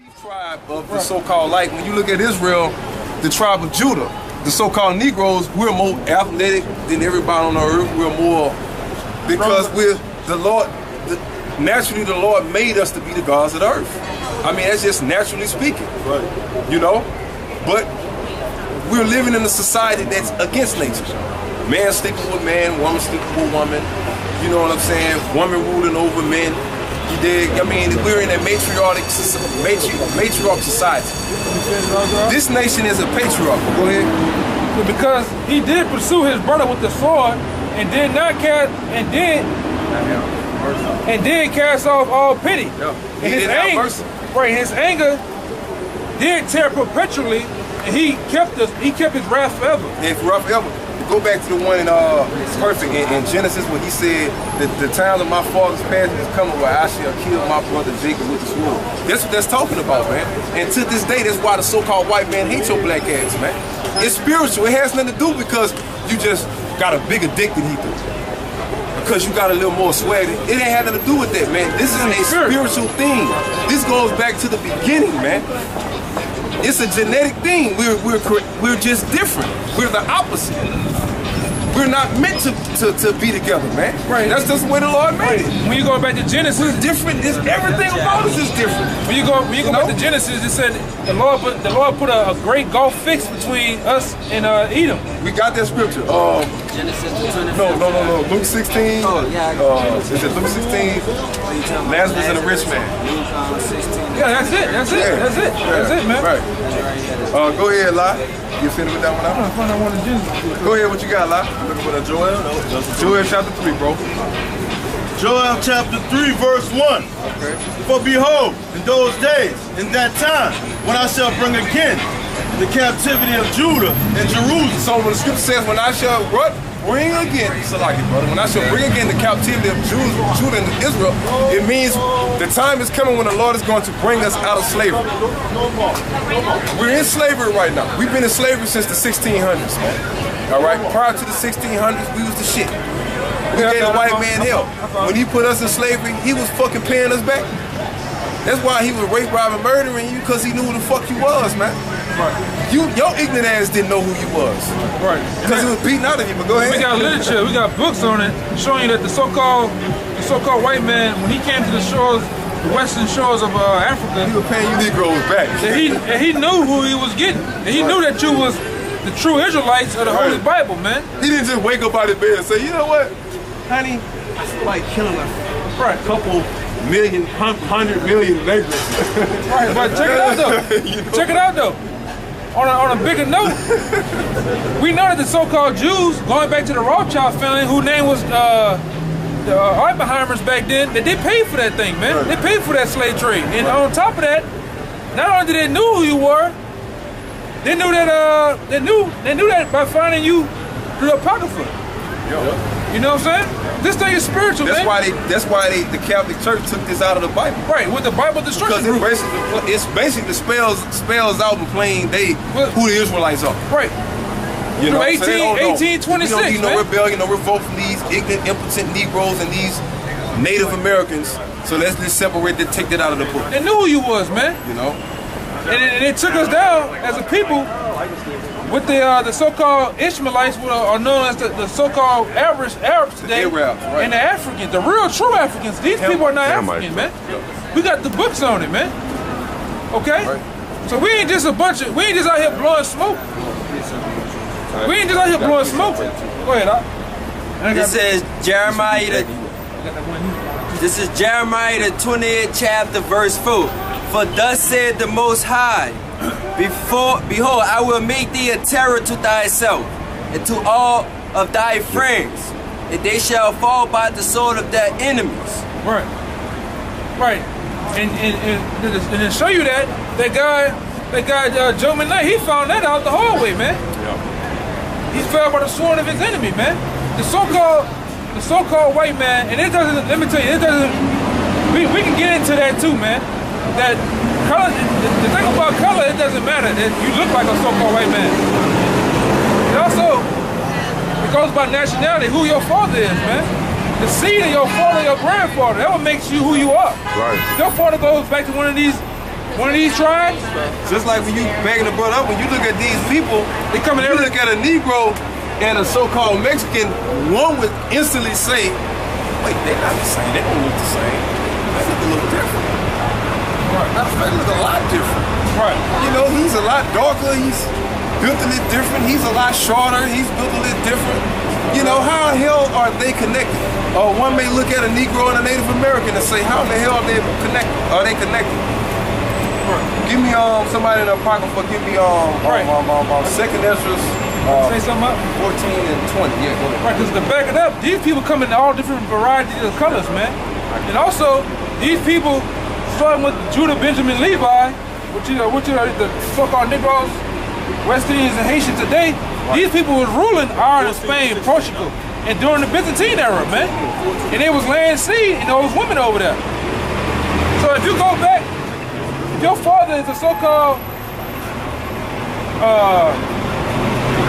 Tribe of the so-called, like when you look at Israel, the tribe of Judah, the so-called Negroes, we're more athletic than everybody on the earth. We're more, because we're the Lord, naturally the Lord made us to be the gods of the earth. I mean, that's just naturally speaking, you know? But we're living in a society that's against nature. Man sleeping with man, woman sleeping with woman, you know what I'm saying? Woman ruling over men. You dig? I mean, we're in a matriarch society. This nation is a patriarch. Go ahead. Because he did pursue his brother with the sword and did not cast and did cast off all pity. Yeah. And his anger did tear perpetually, and he kept his wrath forever. And forever. Go back to the one in perfect in Genesis where he said that the time of my father's passing is coming where I shall kill my brother Jacob with the sword. That's what that's talking about, man. And to this day, that's why the so-called white man hates your black ass, man. It's spiritual. It has nothing to do because you just got a bigger dick than he do. Because you got a little more swag. It ain't had nothing to do with that, man. This is a spiritual thing. This goes back to the beginning, man. It's a genetic thing. We're just different. We're the opposite. We're not meant to be together, man. Right. That's just the way the Lord made it. When you go back to Genesis, we're different. Everything about us is different. When you go back to Genesis, it said the Lord put a great gulf fix between us and Edom. We got that scripture. Genesis the 25th. No. Luke 16. Oh yeah. Is it Luke 16? Lazarus and the rich man. Luke 16. Yeah, that's it, man. Right. Go ahead, La. You finished with that one out? Go ahead, what you got, La? Looking for the Joel? Joel chapter 3, bro. Joel chapter 3, verse 1. Okay. For behold, in those days, in that time, when I shall bring again the captivity of Judah and Jerusalem. So when the scripture says, when I shall bring again, brother, when I shall bring again the captivity of Judah and Israel, it means the time is coming when the Lord is going to bring us out of slavery. We're in slavery right now. We've been in slavery since the 1600s, man. All right? Prior to the 1600s, we was the shit. We gave the white man help. When he put us in slavery, he was fucking paying us back. That's why he was rape, robbing, murdering you, because he knew who the fuck you was, man. Right. Your ignorant ass didn't know who you was. Right. Because it was beating out of you, but go ahead. We got literature, we got books on it showing you that the so-called white man, when he came to the shores, the western shores of Africa, he was paying you Negroes back. And he knew who he was getting. And he knew that you was the true Israelites of the Holy Bible, man. He didn't just wake up out of bed and say, you know what, honey, I feel like killing a couple million, 100 million neighbors. Right, but check it out though. Check it out though. On a bigger note, we know that the so-called Jews, going back to the Rothschild family, whose name was the Oppenheimers back then, that they paid for that thing, man. They paid for that slave trade. And on top of that, not only did they know who you were, they knew that they knew that by finding you through the Apocrypha. You know what I'm saying? This thing is spiritual, that's man. That's why the Catholic Church took this out of the Bible. Right, with the Bible destruction. Because it basically spells out in plain day who the Israelites are. Right. You know, 1826, we don't need no rebellion, no revolt from these ignorant, impotent Negroes and these Native Americans. So let's separate that, take that out of the book. They knew who you was, man. You know? And it took us down as a people with the so-called Ishmaelites, are known as the so-called Arabs today, and the Africans, the real true Africans. These people are not African, man. We got the books on it, man. Okay? So we ain't just out here blowing smoke. We ain't just out here blowing smoke. Go ahead, This is Jeremiah the 20th chapter, verse 4. For thus said the Most High, behold, I will make thee a terror to thyself, and to all of thy friends, and they shall fall by the sword of their enemies. Right. And to show you that guy Joe McKnight, he found that out the hard way, man. He fell by the sword of his enemy, man. The so-called white man, and it doesn't. Let me tell you, it doesn't. We can get into that too, man. That color, the thing about color, it doesn't matter. That you look like a so-called white man. It also, it goes by nationality, who your father is, man. The seed of your father, your grandfather, that what makes you who you are. Right. Your father goes back to one of these One of these tribes? Just like when you banging the brother up, when you look at these people, They coming you every look at a Negro and a so-called Mexican, one would instantly say, wait, they're not the same. They don't look the same. They look a little different. Right. Matter of fact, they look a lot different. Right. You know, he's a lot darker. He's built a little different. He's a lot shorter. He's built a little different. You know, how the hell are they connected? One may look at a Negro and a Native American and say, how in the hell are they connected? Are they connected? Give me somebody in the apocrypha. Give me Second Esdras. Say something up? 14 and 20. Yeah, go ahead. Right, because to back it up, these people come in all different varieties of colors, man. And also, these people, starting with Judah, Benjamin, Levi, which are the so-called Negroes, West Indians, and Haitians today. These people was ruling Ireland, Spain, Portugal, and during the Byzantine era, man. And they was laying seed in those women over there. So if you go back, if your father is a so-called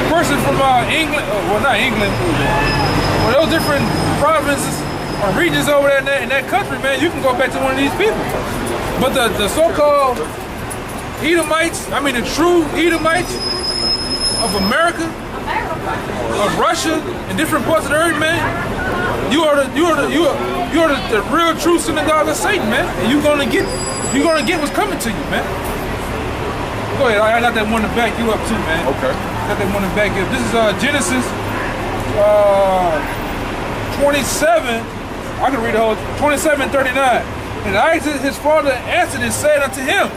person from England, well not England, but those different provinces or regions over there in that country, man, you can go back to one of these people. But the so-called Edomites, I mean the true Edomites of America, of Russia, and different parts of the earth, man, you are the real true synagogue of Satan, man, and you're gonna get what's coming to you, man. Go ahead, I got that one to back you up too, man. Okay. Got that one to back you up. This is Genesis 27. I can read the whole 27:39. And Isaac his father answered and said unto him,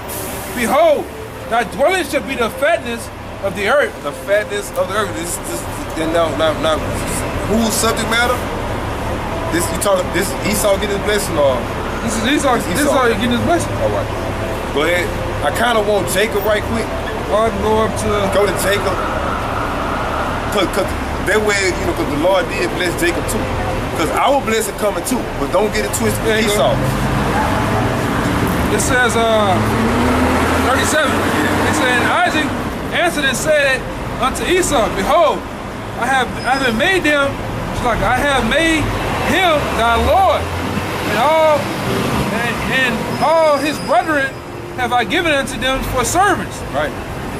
Behold, thy dwelling shall be the fatness of the earth. The fatness of the earth. This and now whose subject matter? This you talking? This Esau getting his blessing or? This is Esau. This is Esau getting his blessing. All right. Go ahead. I kind of want Jacob right quick. I can go up to. Go to Jacob. Cause that way, you know, cause the Lord did bless Jacob too. Cause our blessing coming too, but don't get it twisted with Esau. It says 37. It said, Isaac answered and said unto Esau, Behold, I have made them, like I have made him thy Lord, and all his brethren have I given unto them for servants. Right.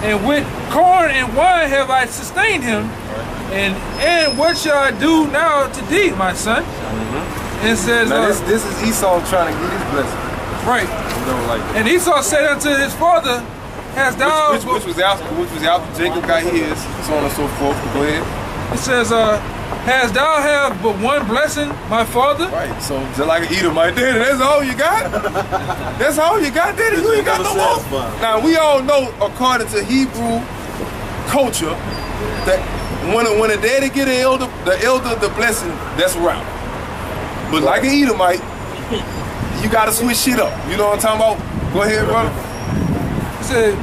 And with corn and wine have I sustained him. Right. And what shall I do now to thee, my son? And it says, now this is Esau trying to get his blessing. Right. You know, like and Esau said unto his father, Hast thou... Which was after Jacob got his, so on and so forth. Go ahead. It says, Hast thou have but one blessing, my father? Right, so just like an Edomite, Daddy, that's all you got? That's all you got, Daddy? You ain't got no more? Now, we all know, according to Hebrew culture, that when a daddy get the elder the blessing, that's right. But like an Edomite, you got to switch shit up. You know what I'm talking about? Go ahead, brother. He said,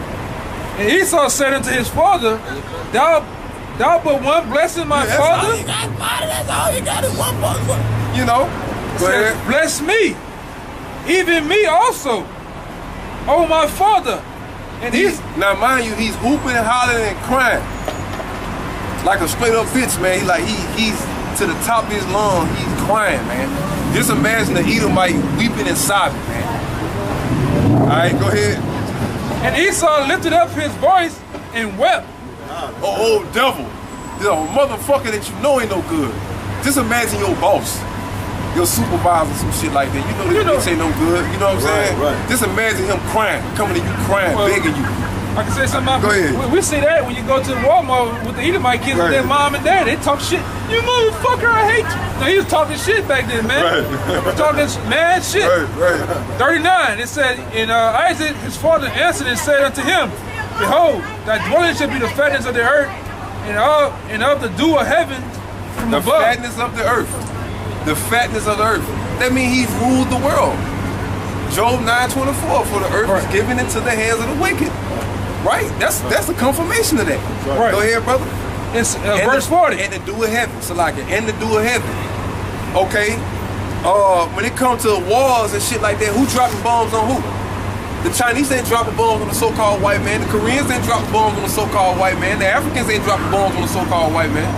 and Esau said unto his father, Thou but one blessing, my father? All you got, father, that's all you got is one blessing. You know? Go ahead. Bless me, even me also, oh my father. And now mind you, he's hooping and hollering and crying. Like a straight up bitch, man. He's to the top of his lungs, he's crying, man. Just imagine the Edomite weeping and sobbing, man. Alright, go ahead. And Esau lifted up his voice and wept. Oh, devil. You know, motherfucker that you know ain't no good. Just imagine your boss, your supervisor, some shit like that. You know this bitch ain't no good. You know what I'm saying? Right. Just imagine him crying, coming to you crying, begging you. I can say something about Go ahead. We see that when you go to Walmart with the Edomite kids with their mom and dad. They talk shit. You motherfucker, I hate you. No, he was talking shit back then, man. Right. Talking mad shit. Right. 39, it said, and Isaac, his father, answered and said unto him, Behold, thy dwelling shall be the fatness of the earth, and of the dew of heaven from above. The fatness of the earth. The fatness of the earth. That means he's ruled the world. Job 9:24, for the earth is given into the hands of the wicked. Right? That's the confirmation of that. Right. Go ahead, brother. It's verse 40. And the dew of heaven. So like and the dew of heaven. Okay. When it comes to wars and shit like that, who dropping bombs on who? The Chinese ain't dropping bombs on the so-called white man. The Koreans ain't dropping bombs on the so-called white man. The Africans ain't dropping bombs on the so-called white man.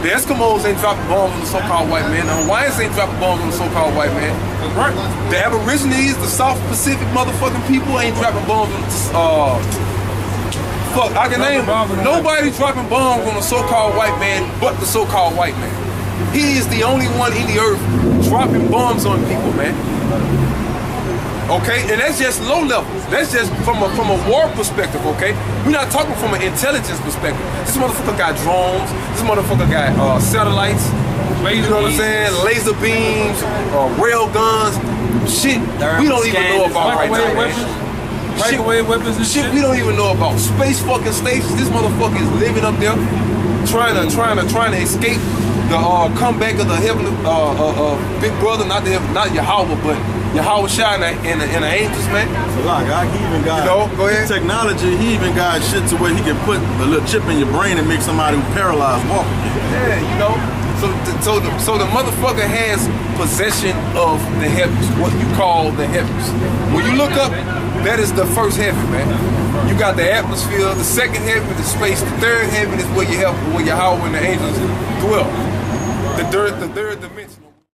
The Eskimos ain't dropping bombs on the so-called white man. The Hawaiians ain't dropping bombs on the so-called white man. Right. The Aborigines, the South Pacific motherfucking people ain't dropping bombs on fuck, I can name nobody dropping bombs on the so-called white man but the so-called white man. He is the only one in the earth dropping bombs on people, man. Okay, and that's just low level. That's just from a war perspective, okay? We're not talking from an intelligence perspective. This motherfucker got drones. This motherfucker got satellites. You know what I'm saying? Laser beams, rail guns, shit we don't even know about right now, man. Microwave weapons and shit. We don't even know about. Space fucking stations. This motherfucker is living up there, trying to escape the comeback of the heavenly big brother, not Yahawah, but YAHAWASHI and the angels, man. So like, he even got, you know, go ahead. Technology, he even got shit to where he can put a little chip in your brain and make somebody who paralyzed walk again. Yeah, you know. So the motherfucker has possession of the heavens, what you call the heavens. When you look up, that is the first heaven, man. You got the atmosphere, the second heaven is space, the third heaven is where Yahawah and the angels dwell. The third dimension.